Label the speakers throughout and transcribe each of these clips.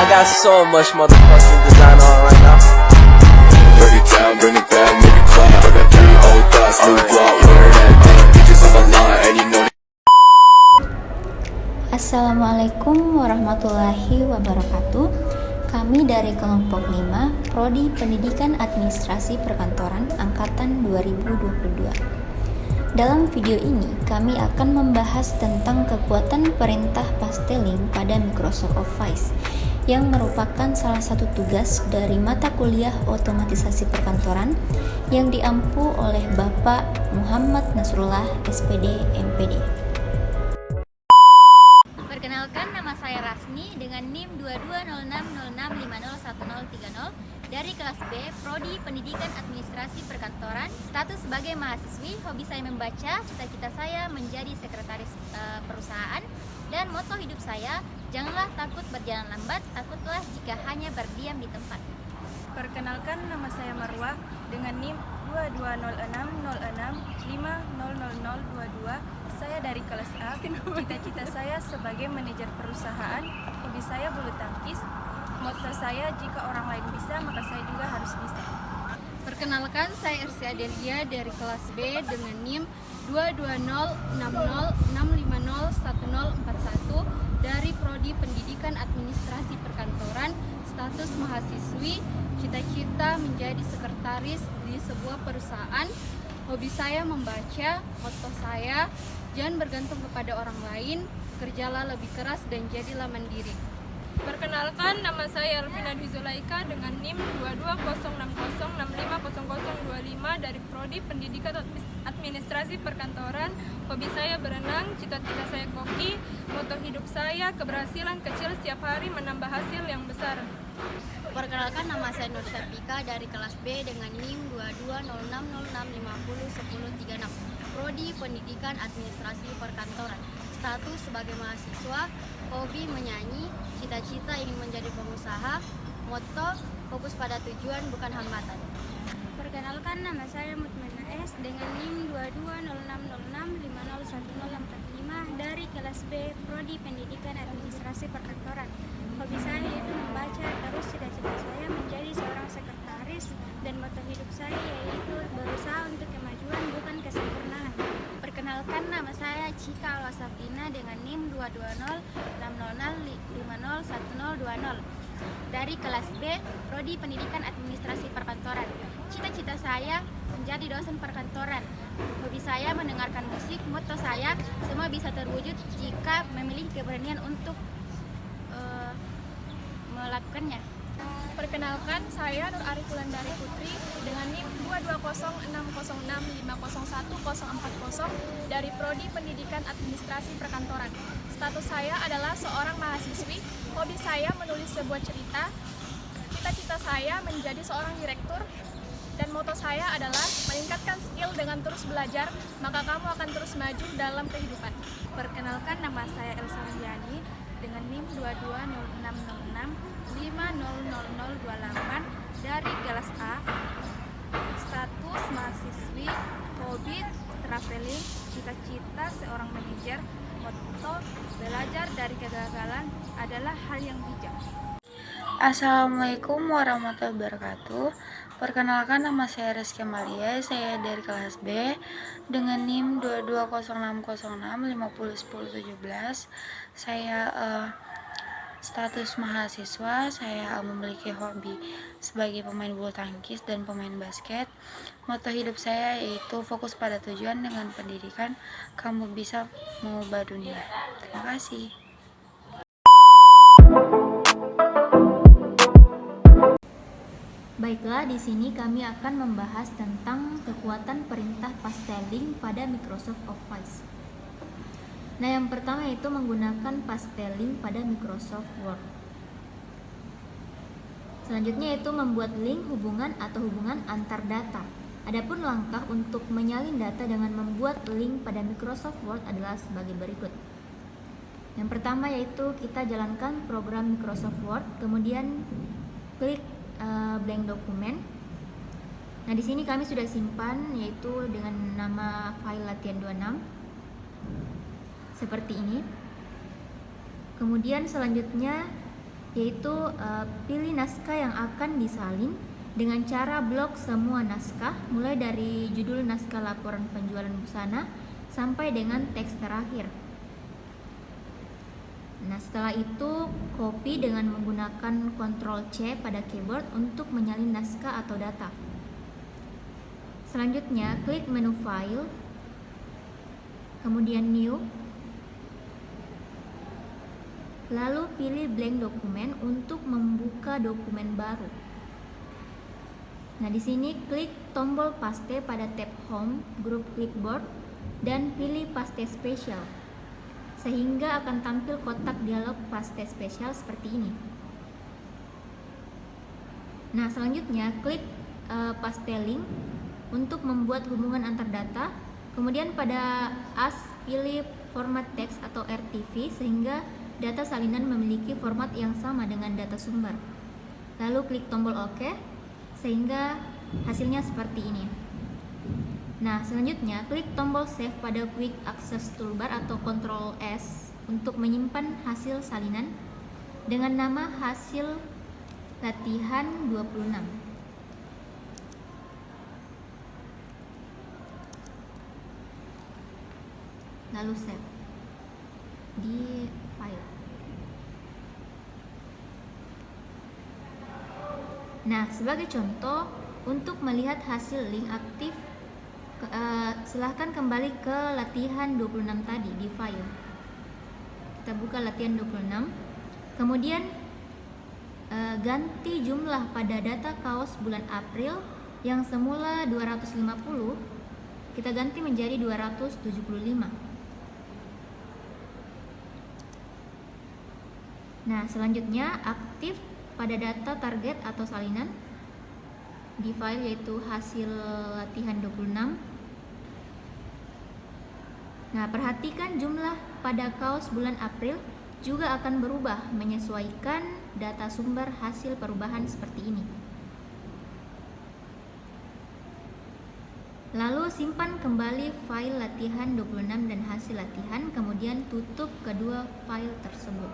Speaker 1: got so much motherfucking design on right now.
Speaker 2: Bring it down, make it clap. I got three old thoughts, new block, wear that thing. Bitches on my line, and you know
Speaker 3: Assalamualaikum warahmatullahi wabarakatuh. Kami dari kelompok 5 Prodi Pendidikan Administrasi Perkantoran Angkatan 2022. Dalam video ini kami akan membahas tentang kekuatan perintah pasteling pada Microsoft Office yang merupakan salah satu tugas dari mata kuliah otomatisasi perkantoran yang diampu oleh Bapak Muhammad Nasrullah SPD MPD.
Speaker 4: Perkenalkan, nama saya Rasni dengan NIM 220606501030 dari kelas B Prodi Pendidikan Administrasi Perkantoran. Status sebagai mahasiswi, hobi saya membaca, cita-cita saya menjadi sekretaris perusahaan, dan moto hidup saya, janganlah takut berjalan lambat, takutlah jika hanya berdiam di tempat.
Speaker 5: Perkenalkan, nama saya Marwah dengan NIM 220606500022. Saya dari kelas A. Cita-cita saya sebagai manajer perusahaan, hobi saya bulu tangkis. Moto saya, jika orang lain bisa, maka saya juga harus bisa.
Speaker 6: Perkenalkan, saya Ersia Delia dari kelas B dengan NIM 220606501041 dari Prodi Pendidikan Administrasi Perkantoran, status mahasiswi, cita-cita menjadi sekretaris di sebuah perusahaan. Hobi saya membaca, moto saya, jangan bergantung kepada orang lain, kerjalah lebih keras dan jadilah mandiri.
Speaker 5: Perkenalkan, nama saya Elvina Dwizulaika dengan NIM 220606500025 dari Prodi Pendidikan Administrasi Perkantoran. Hobi saya berenang, cita-cita saya koki, moto hidup saya, keberhasilan kecil setiap hari menambah hasil yang besar.
Speaker 4: Perkenalkan, nama saya Nur Sepika dari kelas B dengan NIM 220606501036 Prodi Pendidikan Administrasi Perkantoran. Status sebagai mahasiswa, hobi menyanyi, cita-cita ingin menjadi pengusaha, moto fokus pada tujuan bukan hambatan.
Speaker 7: Perkenalkan, nama saya Mutmainah S dengan NIM 220606501045 dari kelas B Prodi Pendidikan Administrasi Perkantoran. Hobi saya yaitu membaca, terus cita-cita saya menjadi seorang sekretaris, dan moto hidup saya yaitu berusaha untuk kemajuan bukan kesempurnaan.
Speaker 4: Perkenalkan, nama saya Cika Alwasafina dengan NIM 220600501020 dari kelas B Prodi Pendidikan Administrasi Perkantoran. Cita-cita saya menjadi dosen perkantoran. Hobi saya mendengarkan musik. Moto saya, semua bisa terwujud jika memiliki keberanian untuk melakukannya.
Speaker 5: Perkenalkan, saya Nur Arifulandari Putri dengan NIM 220606501040 dari Prodi Pendidikan Administrasi Perkantoran. Status saya adalah seorang mahasiswi. Hobi saya menulis sebuah cerita. Cita-cita saya menjadi seorang direktur, dan moto saya adalah meningkatkan skill dengan terus belajar, maka kamu akan terus maju dalam kehidupan.
Speaker 8: Perkenalkan, nama saya Elsa Riani dengan NIM 220606500028 dari kelas A. Status mahasiswi, hobi traveling, cita-cita seorang manajer, moto belajar dari kegagalan adalah hal yang bijak.
Speaker 9: Assalamualaikum warahmatullahi wabarakatuh. Perkenalkan, nama saya Rizky Amalia, saya dari kelas B dengan NIM 220606501017. Saya status mahasiswa, saya memiliki hobi sebagai pemain bulu tangkis dan pemain basket. Moto hidup saya yaitu fokus pada tujuan, dengan pendidikan kamu bisa mengubah dunia. Terima kasih.
Speaker 3: Baiklah, di sini kami akan membahas tentang kekuatan perintah pasteling pada Microsoft Office. Nah, yang pertama yaitu menggunakan pasteling pada Microsoft Word. Selanjutnya yaitu membuat link hubungan atau hubungan antar data. Adapun langkah untuk menyalin data dengan membuat link pada Microsoft Word adalah sebagai berikut. Yang pertama yaitu kita jalankan program Microsoft Word, kemudian klik blank dokumen. Nah, di sini kami sudah simpan yaitu dengan nama file latihan 26 seperti ini. Kemudian selanjutnya
Speaker 4: yaitu pilih naskah yang akan disalin dengan cara blok semua naskah mulai dari judul naskah laporan penjualan busana sampai dengan teks terakhir. Nah, setelah itu copy dengan menggunakan Ctrl C pada keyboard untuk menyalin naskah atau data. Selanjutnya, klik menu File, kemudian New, lalu pilih blank dokumen untuk membuka dokumen baru. Nah, di sini klik tombol paste pada tab Home, grup clipboard, dan pilih paste spesial, sehingga akan tampil kotak dialog paste spesial seperti ini. Nah, selanjutnya klik paste link untuk membuat hubungan antar data. Kemudian pada as pilih format teks atau RTV sehingga data salinan memiliki format yang sama dengan data sumber. Lalu klik tombol OK sehingga hasilnya seperti ini. Nah, selanjutnya klik tombol save pada quick access toolbar atau Ctrl S untuk menyimpan hasil salinan dengan nama hasil latihan 26. Lalu save di file. Nah, sebagai contoh, untuk melihat hasil link aktif, silahkan kembali ke latihan 26 tadi di file. Kita buka latihan 26. Kemudian ganti jumlah pada data kaos bulan April yang semula 250, kita ganti menjadi 275. Nah, selanjutnya aktif pada data target atau salinan di file yaitu hasil latihan 26. Nah, perhatikan jumlah pada kaos bulan April juga akan berubah menyesuaikan data sumber hasil perubahan seperti ini. Lalu simpan kembali file latihan 26 dan hasil latihan, kemudian tutup kedua file tersebut.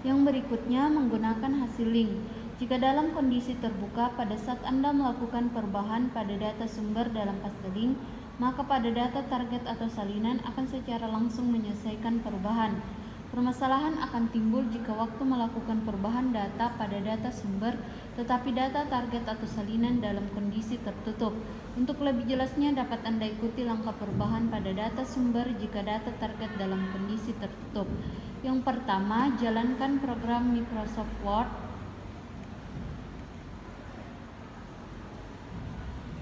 Speaker 10: Yang berikutnya menggunakan hasil link. Jika dalam kondisi terbuka pada saat Anda melakukan perubahan pada data sumber dalam paste link, maka pada data target atau salinan akan secara langsung menyelesaikan perubahan. Permasalahan akan timbul jika waktu melakukan perubahan data pada data sumber, tetapi data target atau salinan dalam kondisi tertutup. Untuk lebih jelasnya dapat Anda ikuti langkah perubahan pada data sumber jika data target dalam kondisi tertutup. Yang pertama, jalankan program Microsoft Word.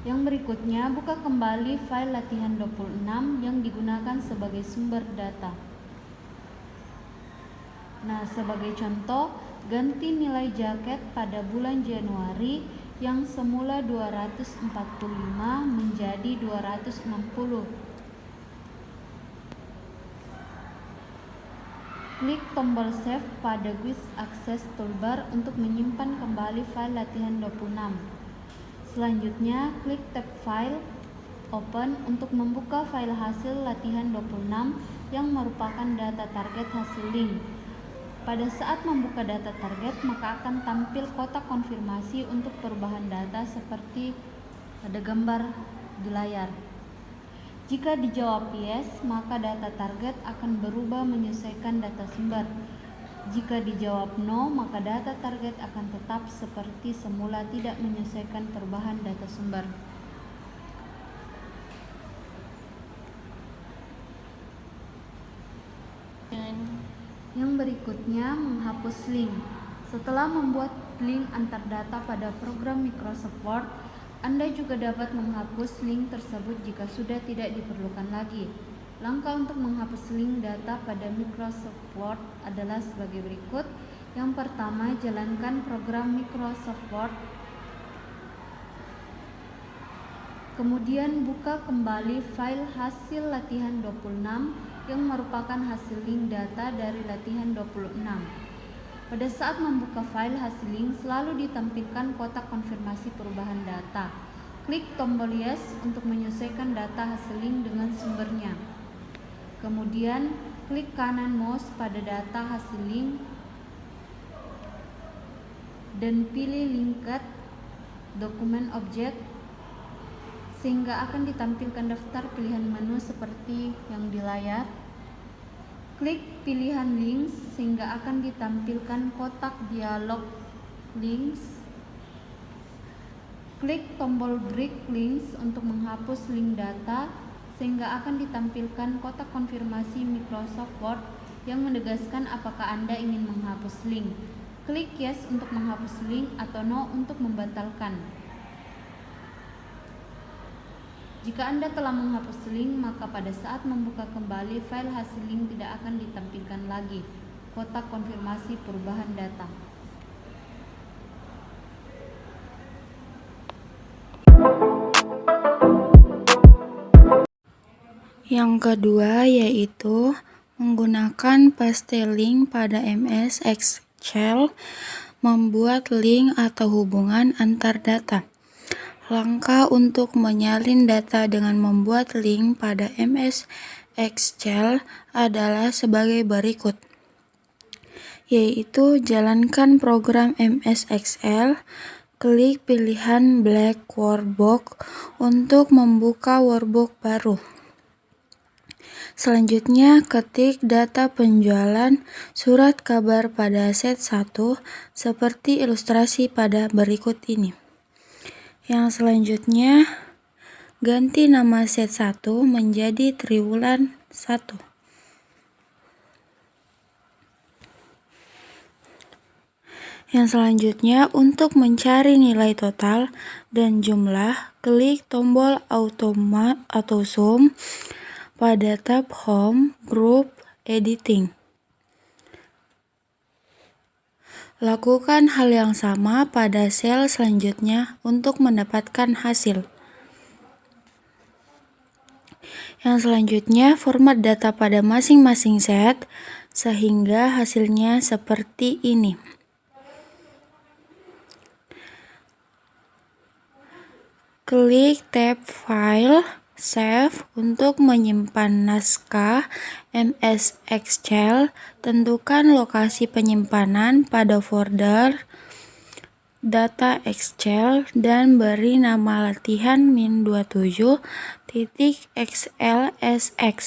Speaker 10: Yang berikutnya, buka kembali file latihan 26 yang digunakan sebagai sumber data. Nah, sebagai contoh, ganti nilai jaket pada bulan Januari yang semula 245 menjadi 260. Klik tombol save pada quick access toolbar untuk menyimpan kembali file latihan 26. Selanjutnya, klik tab file open untuk membuka file hasil latihan 26 yang merupakan data target hasil link. Pada saat membuka data target, maka akan tampil kotak konfirmasi untuk perubahan data seperti pada gambar di layar. Jika dijawab yes, maka data target akan berubah menyesuaikan data sumber. Jika dijawab no, maka data target akan tetap seperti semula, tidak menyesuaikan perubahan data sumber. Yang berikutnya, menghapus link. Setelah membuat link antar data pada program Microsoft Word, Anda juga dapat menghapus link tersebut jika sudah tidak diperlukan lagi. Langkah untuk menghapus link data pada Microsoft Word adalah sebagai berikut. Yang pertama, jalankan program Microsoft Word. Kemudian buka kembali file hasil latihan 26 yang merupakan hasil link data dari latihan 26. Pada saat membuka file hasil link, selalu ditampilkan kotak konfirmasi perubahan data. Klik tombol Yes untuk menyesuaikan data hasil link dengan sumbernya. Kemudian, klik kanan mouse pada data hasil link dan pilih Linked Dokumen Objek sehingga akan ditampilkan daftar pilihan menu seperti yang di layar. Klik pilihan Links sehingga akan ditampilkan kotak dialog Links. Klik tombol Break Links untuk menghapus link data sehingga akan ditampilkan kotak konfirmasi Microsoft Word yang menegaskan apakah Anda ingin menghapus link. Klik Yes untuk menghapus link atau No untuk membatalkan. Jika Anda telah menghapus link, maka pada saat membuka kembali file hasil link tidak akan ditampilkan lagi kotak konfirmasi perubahan data.
Speaker 9: Yang kedua yaitu menggunakan paste link pada MS Excel, membuat link atau hubungan antar data. Langkah untuk menyalin data dengan membuat link pada MS Excel adalah sebagai berikut, yaitu jalankan program MS Excel, klik pilihan Blank Workbook untuk membuka workbook baru. Selanjutnya, ketik data penjualan surat kabar pada set 1 seperti ilustrasi pada berikut ini. Yang selanjutnya, ganti nama set 1 menjadi triwulan 1. Yang selanjutnya, untuk mencari nilai total dan jumlah, klik tombol Auto Sum pada tab Home, Group, Editing. Lakukan hal yang sama pada sel selanjutnya untuk mendapatkan hasil. Yang selanjutnya, format data pada masing-masing set sehingga hasilnya seperti ini. Klik tab File, Save untuk menyimpan naskah MS Excel. Tentukan lokasi penyimpanan pada folder data Excel dan beri nama latihan min27.xlsx.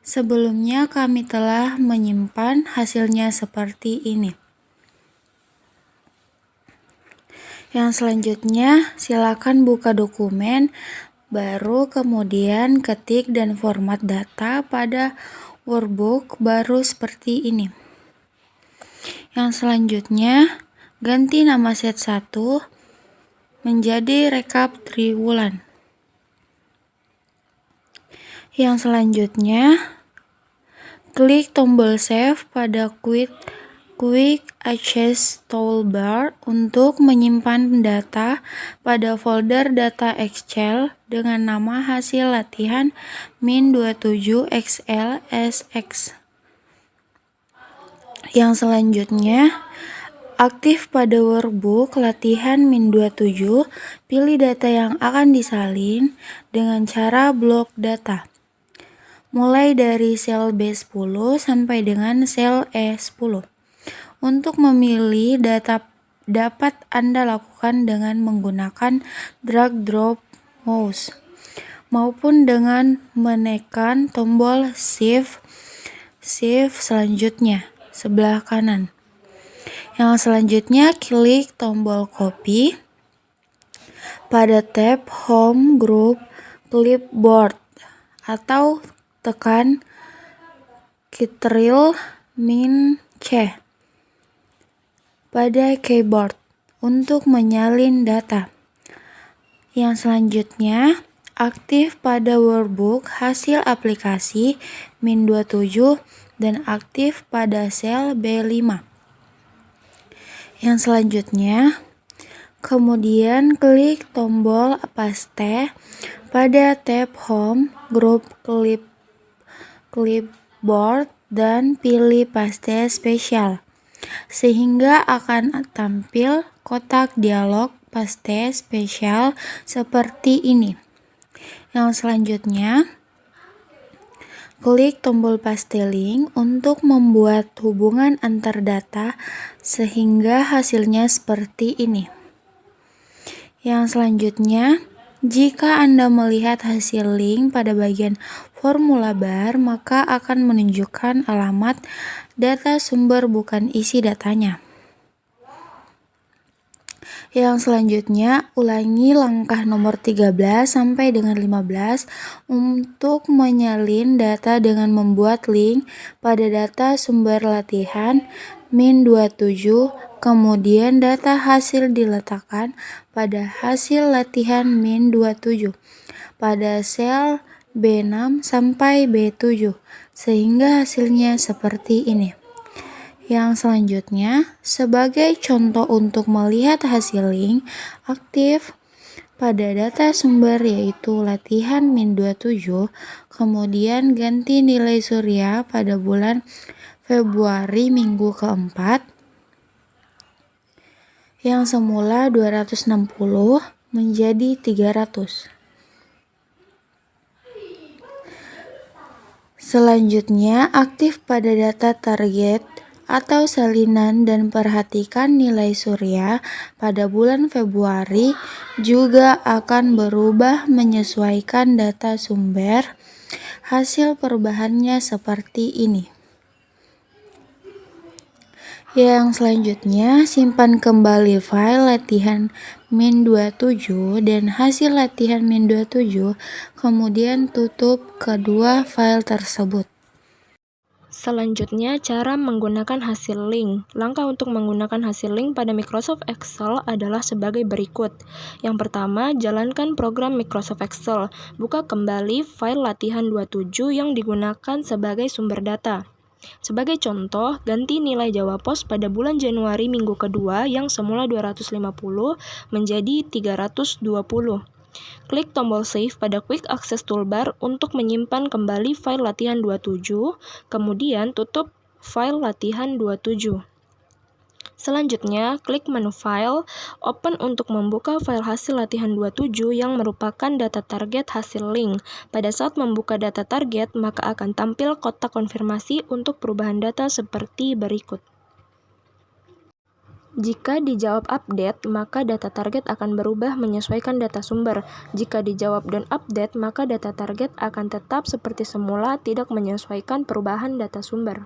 Speaker 9: Sebelumnya kami telah menyimpan hasilnya seperti ini. Yang selanjutnya, silakan buka dokumen baru, kemudian ketik dan format data pada workbook baru seperti ini. Yang selanjutnya, ganti nama set 1 menjadi rekap triwulan. Yang selanjutnya, klik tombol Save pada Quick Access Toolbar untuk menyimpan data pada folder data Excel dengan nama hasil latihan min27xlsx. Yang selanjutnya, aktif pada workbook latihan min27, pilih data yang akan disalin dengan cara blok data, mulai dari sel B10 sampai dengan sel E10. Untuk memilih data dapat Anda lakukan dengan menggunakan drag drop mouse maupun dengan menekan tombol Shift selanjutnya sebelah kanan. Yang selanjutnya, klik tombol copy pada tab Home, Group, Clipboard atau tekan Ctrl Min C pada keyboard untuk menyalin data. Yang selanjutnya, aktif pada workbook hasil aplikasi min27 dan aktif pada sel B5. Yang selanjutnya, kemudian klik tombol paste pada tab Home, Group, Clipboard dan pilih paste spesial, sehingga akan tampil kotak dialog paste spesial seperti ini. Yang selanjutnya, klik tombol paste link untuk membuat hubungan antar data sehingga hasilnya seperti ini. Yang selanjutnya, jika Anda melihat hasil link pada bagian formula bar, maka akan menunjukkan alamat data sumber bukan isi datanya. Yang selanjutnya, ulangi langkah nomor 13 sampai dengan 15 untuk menyalin data dengan membuat link pada data sumber latihan Min27, kemudian data hasil diletakkan pada hasil latihan Min27 pada sel B6 sampai B7 sehingga hasilnya seperti ini. Yang selanjutnya, sebagai contoh untuk melihat hasil link aktif pada data sumber yaitu latihan Min27, kemudian ganti nilai surya pada bulan Februari minggu keempat, yang semula 260 menjadi 300. Selanjutnya, aktif pada data target atau salinan dan perhatikan nilai surya pada bulan Februari juga akan berubah menyesuaikan data sumber. Hasil perubahannya seperti ini. Yang selanjutnya, simpan kembali file latihan Min27 dan hasil latihan Min27, kemudian tutup kedua file tersebut.
Speaker 11: Selanjutnya, cara menggunakan hasil link. Langkah untuk menggunakan hasil link pada Microsoft Excel adalah sebagai berikut. Yang pertama, jalankan program Microsoft Excel. Buka kembali file latihan 27 yang digunakan sebagai sumber data. Sebagai contoh, ganti nilai Jawa Pos pada bulan Januari minggu kedua yang semula 250 menjadi 320. Klik tombol Save pada Quick Access Toolbar untuk menyimpan kembali file latihan 27, kemudian tutup file latihan 27. Selanjutnya, klik menu File, Open untuk membuka file hasil latihan 27 yang merupakan data target hasil link. Pada saat membuka data target, maka akan tampil kotak konfirmasi untuk perubahan data seperti berikut. Jika dijawab update, maka data target akan berubah menyesuaikan data sumber. Jika dijawab don't update, maka data target akan tetap seperti semula, tidak menyesuaikan perubahan data sumber.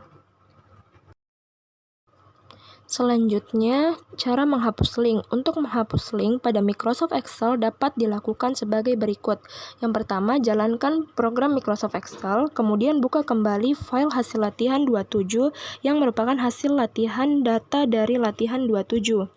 Speaker 11: Selanjutnya, cara menghapus link. Untuk menghapus link pada Microsoft Excel dapat dilakukan sebagai berikut. Yang pertama, jalankan program Microsoft Excel, kemudian buka kembali file hasil latihan 27 yang merupakan hasil latihan data dari latihan 27.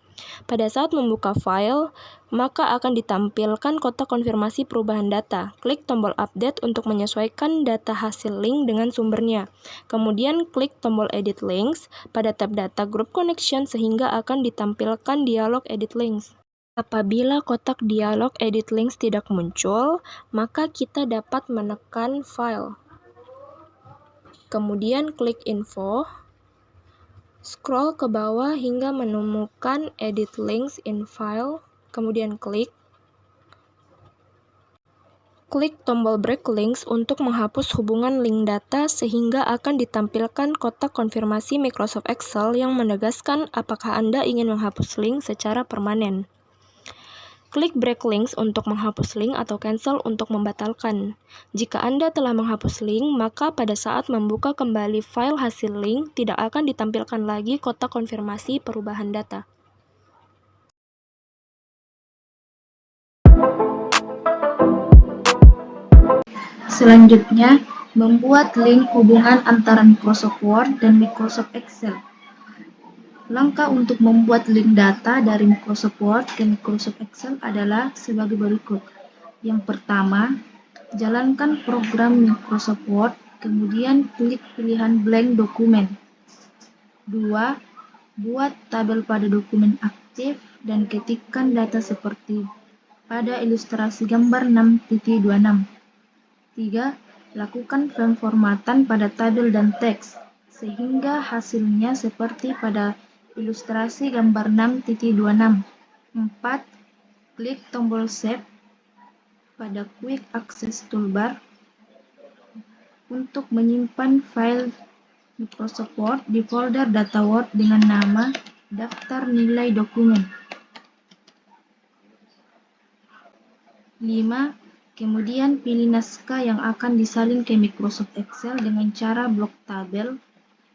Speaker 11: Pada saat membuka file, maka akan ditampilkan kotak konfirmasi perubahan data. Klik tombol Update untuk menyesuaikan data hasil link dengan sumbernya. Kemudian klik tombol Edit Links pada tab Data Group Connection sehingga akan ditampilkan dialog Edit Links. Apabila kotak dialog Edit Links tidak muncul, maka kita dapat menekan File. Kemudian klik Info. Scroll ke bawah hingga menemukan Edit Links in File, kemudian klik tombol Break Links untuk menghapus hubungan link data sehingga akan ditampilkan kotak konfirmasi Microsoft Excel yang menegaskan apakah Anda ingin menghapus link secara permanen. Klik Break Links untuk menghapus link atau Cancel untuk membatalkan. Jika Anda telah menghapus link, maka pada saat membuka kembali file hasil link, tidak akan ditampilkan lagi kotak konfirmasi perubahan data.
Speaker 12: Selanjutnya, membuat link hubungan antara Microsoft Word dan Microsoft Excel. Langkah untuk membuat link data dari Microsoft Word ke Microsoft Excel adalah sebagai berikut. Yang pertama, jalankan program Microsoft Word, kemudian klik pilihan Blank Document. 2. Buat tabel pada dokumen aktif dan ketikkan data seperti pada ilustrasi gambar 6.26. 3. Lakukan pemformatan pada tabel dan teks, sehingga hasilnya seperti pada ilustrasi gambar 6.26. 4. klik tombol Save pada Quick Access Toolbar untuk menyimpan file Microsoft Word di folder Data Word dengan nama Daftar Nilai Dokumen. 5. Kemudian pilih naskah yang akan disalin ke Microsoft Excel dengan cara blok tabel,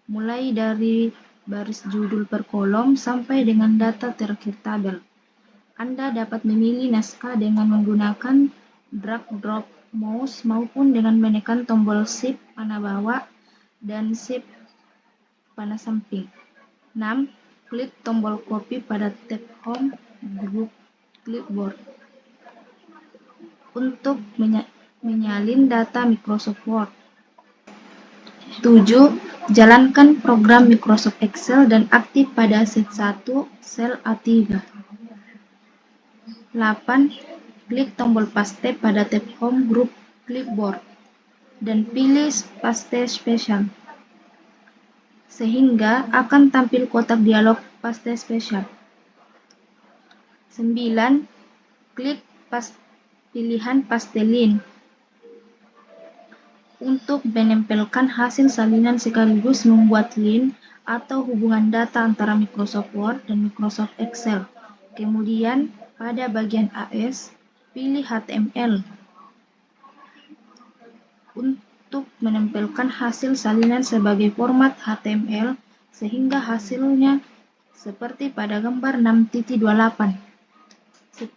Speaker 12: mulai dari baris judul per kolom sampai dengan data terakhir tabel. Anda dapat memilih naskah dengan menggunakan drag drop mouse maupun dengan menekan tombol Shift panah bawah dan Shift panah samping. 6. Klik tombol copy pada tab Home Group Clipboard untuk menyalin data Microsoft Word. 7. Jalankan program Microsoft Excel dan aktif pada sheet 1 sel A3. 8. Klik tombol paste pada tab Home Group Clipboard dan pilih paste spesial, sehingga akan tampil kotak dialog paste spesial. 9. Klik pilihan paste link untuk menempelkan hasil salinan sekaligus membuat link atau hubungan data antara Microsoft Word dan Microsoft Excel. Kemudian, pada bagian AS, pilih HTML untuk menempelkan hasil salinan sebagai format HTML sehingga hasilnya seperti pada gambar 6.28. 10.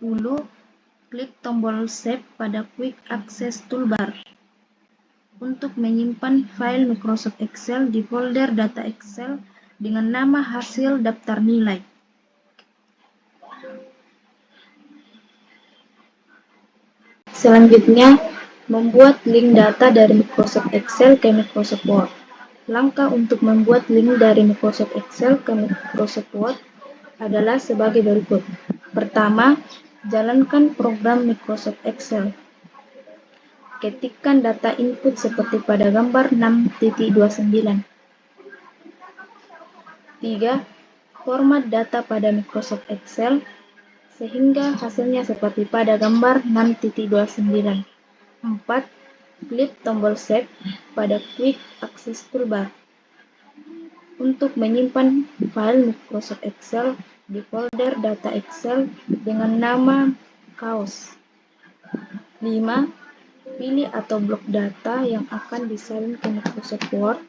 Speaker 12: Klik tombol Save pada Quick Access Toolbar untuk menyimpan file Microsoft Excel di folder data Excel dengan nama hasil daftar nilai. Selanjutnya, membuat link data dari Microsoft Excel ke Microsoft Word. Langkah untuk membuat link dari Microsoft Excel ke Microsoft Word adalah sebagai berikut. Pertama, jalankan program Microsoft Excel. Ketikkan data input seperti pada gambar 6.29. 3. Format data pada Microsoft Excel sehingga hasilnya seperti pada gambar 6.29. 4. Klik tombol Save pada Quick Access Toolbar untuk menyimpan file Microsoft Excel di folder data Excel dengan nama Chaos. 5. Pilih atau blok data yang akan disalin ke Microsoft Word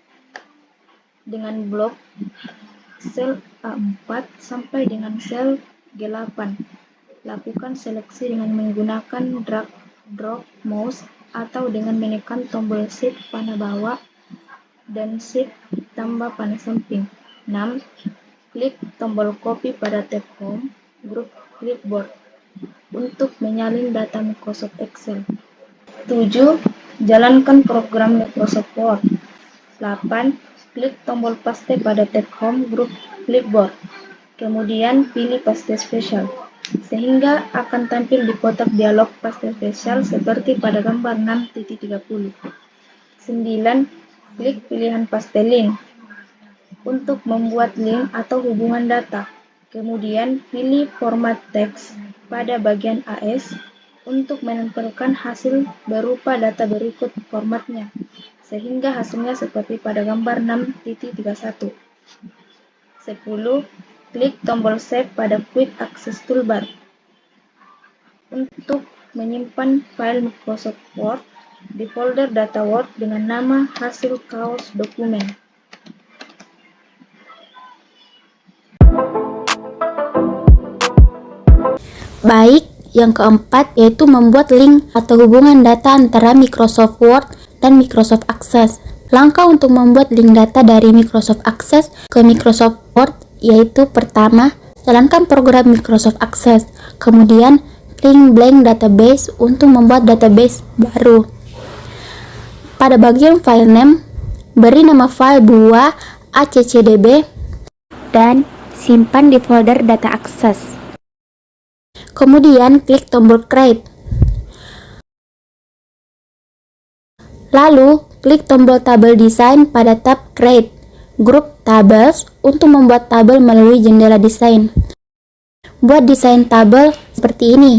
Speaker 12: dengan blok sel A4 sampai dengan sel G8. Lakukan seleksi dengan menggunakan drag drop mouse atau dengan menekan tombol Shift panah bawah dan Shift tambah panah samping. 6. Klik tombol copy pada tab Home Group Clipboard untuk menyalin data Microsoft Excel. 7. Jalankan program Microsoft Word. 8. Klik tombol paste pada tab Home Group Clipboard. Kemudian pilih paste spesial, sehingga akan tampil di kotak dialog paste spesial seperti pada gambar 6.30. 9. Klik pilihan paste link untuk membuat link atau hubungan data. Kemudian pilih format teks pada bagian AS untuk menempelkan hasil berupa data berikut formatnya, sehingga hasilnya seperti pada gambar 6.31. 10. Klik tombol Save pada Quick Access Toolbar untuk menyimpan file Microsoft Word di folder data Word dengan nama hasil Chaos dokumen.
Speaker 3: Baik, yang keempat yaitu membuat link atau hubungan data antara Microsoft Word dan Microsoft Access. Langkah untuk membuat link data dari Microsoft Access ke Microsoft Word yaitu pertama, jalankan program Microsoft Access. Kemudian, klik blank database untuk membuat database baru. Pada bagian file name, beri nama file buah ACCDB dan simpan di folder data Access. Kemudian, klik tombol Create. Lalu, klik tombol Table Design pada tab Create Group Tables untuk membuat tabel melalui jendela desain. buat desain tabel seperti ini.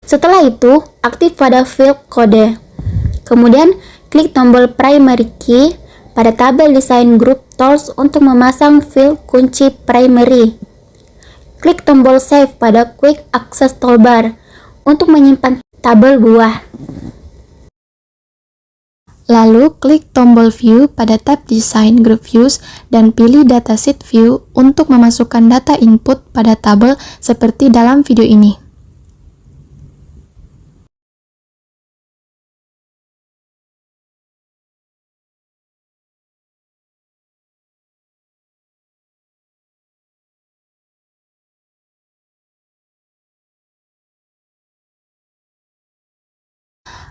Speaker 3: Setelah itu, aktif pada field kode. Kemudian, klik tombol primary key pada tabel desain group tools untuk memasang field kunci primary. Klik tombol save pada quick access toolbar untuk menyimpan tabel buah.
Speaker 13: Lalu, klik tombol View pada tab Design Group Views dan pilih Datasheet View untuk memasukkan data input pada tabel seperti dalam video ini.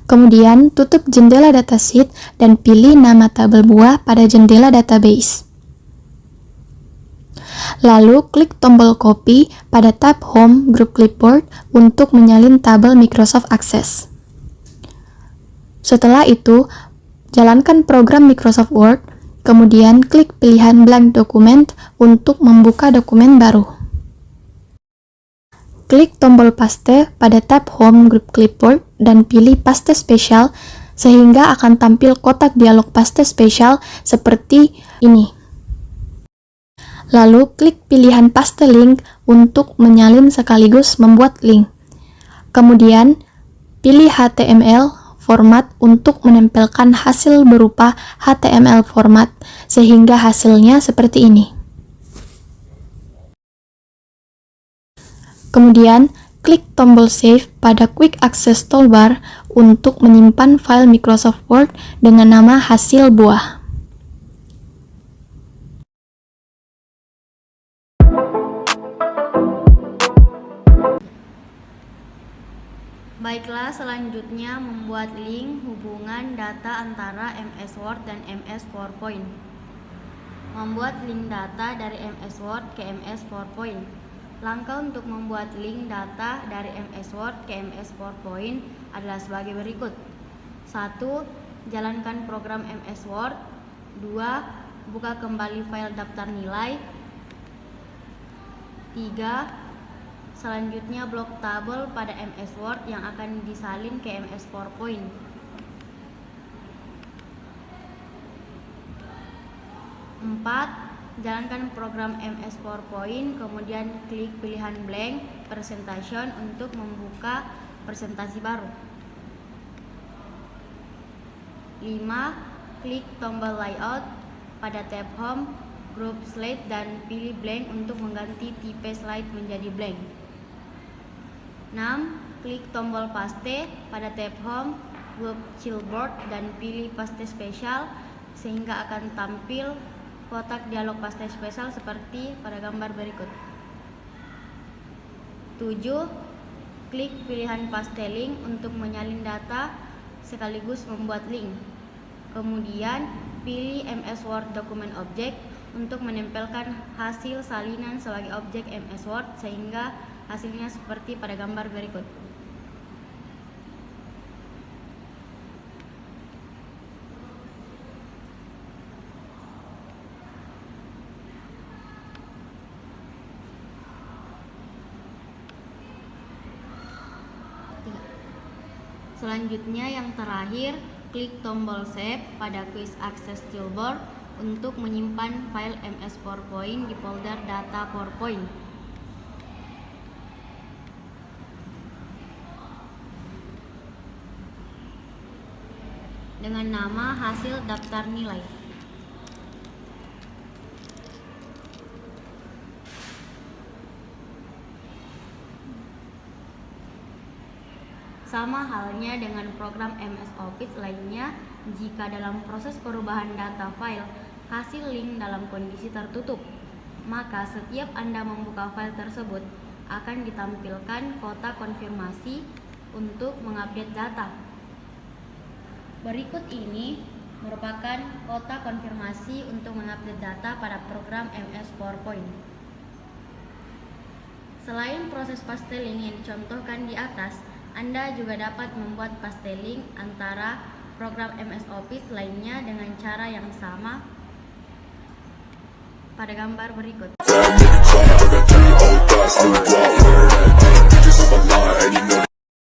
Speaker 13: Kemudian, tutup jendela datasheet dan pilih nama tabel buah pada jendela database. Lalu, klik tombol copy pada tab Home Group Clipboard untuk menyalin tabel Microsoft Access. Setelah itu, jalankan program Microsoft Word, kemudian klik pilihan Blank Document untuk membuka dokumen baru. Klik tombol paste pada tab Home Group Clipboard dan pilih paste spesial sehingga akan tampil kotak dialog paste spesial seperti ini. Lalu klik pilihan paste link untuk menyalin sekaligus membuat link. Kemudian pilih HTML format untuk menempelkan hasil berupa HTML format sehingga hasilnya seperti ini. Kemudian, klik tombol Save pada Quick Access Toolbar untuk menyimpan file Microsoft Word dengan nama hasil buah.
Speaker 14: Baiklah, selanjutnya membuat link hubungan data antara MS Word dan MS PowerPoint. Membuat link data dari MS Word ke MS PowerPoint. Langkah untuk membuat link data dari MS Word ke MS PowerPoint adalah sebagai berikut. 1. Jalankan program MS Word. 2. Buka kembali file daftar nilai. 3. Selanjutnya blok tabel pada MS Word yang akan disalin ke MS PowerPoint. 4. Jalankan program MS PowerPoint, kemudian klik pilihan Blank Presentation untuk membuka presentasi baru. 5. Klik tombol Layout pada tab Home, Group Slide dan pilih Blank untuk mengganti tipe slide menjadi blank. 6. Klik tombol Paste pada tab Home, Group Chillboard dan pilih Paste Spesial sehingga akan tampil kotak dialog paste spesial seperti pada gambar berikut. 7. Klik pilihan paste link untuk menyalin data sekaligus membuat link. Kemudian pilih MS Word Document Object untuk menempelkan hasil salinan sebagai objek MS Word sehingga hasilnya seperti pada gambar berikut. Selanjutnya yang terakhir, klik tombol Save pada Quick Access Toolbar untuk menyimpan file MS PowerPoint di folder Data PowerPoint. Dengan nama hasil daftar nilai. Sama halnya dengan program MS Office lainnya, jika dalam proses perubahan data file, hasil link dalam kondisi tertutup, maka setiap Anda membuka file tersebut akan ditampilkan kotak konfirmasi untuk mengupdate data. Berikut ini merupakan kotak konfirmasi untuk mengupdate data pada program MS PowerPoint. Selain proses paste link yang dicontohkan di atas, Anda juga dapat membuat paste link antara program MS Office lainnya dengan cara yang sama pada gambar berikut.
Speaker 2: Make it clap,